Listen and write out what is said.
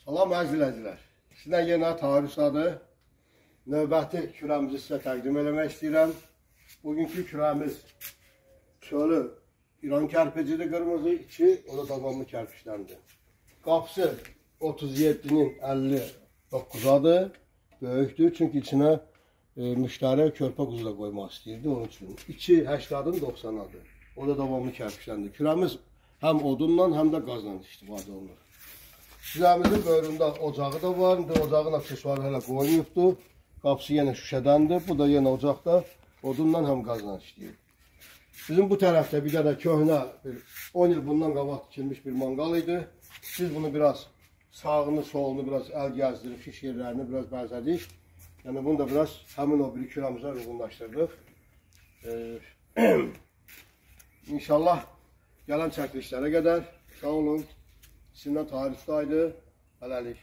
Salam əzizlər. Sizdən yenə Tarısadır. Növbəti kürəmizi sizə təqdim eləmək istəyirəm. Bugünkü kürəmiz şöyle İran kərpicidir, qırmızı, içi o da davamlı kərpişləndir. Qapısı 37'nin 59'adır. Böyükdür çünkü içine müşteri körpə quzu da qoymaq istəyirdi onun üçün. İçi 80'ın 90'adır. O da davamlı kərpişləndir. Kürəmiz həm odunla həm də qazla istifadə olunur. Sizlərimizin böyründə ocağı da var. Ocağın aksesuarı hələ qoymayıbdır. Qapısı yenə şüşədəndir. Bu da yenə ocaqda odunla həm qazla işləyir. Bizim bu tərəfdə bir dənə köhnə 10 il bundan qabaq tikilmiş bir manqal idi. Biz bunu biraz sağını solunu biraz əl gəzdirib şiş yerlərini biraz bəzədik. Yəni bunu da biraz həmin o bir kürəmizə uyğunlaşdırdıq. İnşallah gələn çəkilişlərə qədər sağ olun. Sizinlə Tarıqdaydı. Hələlik.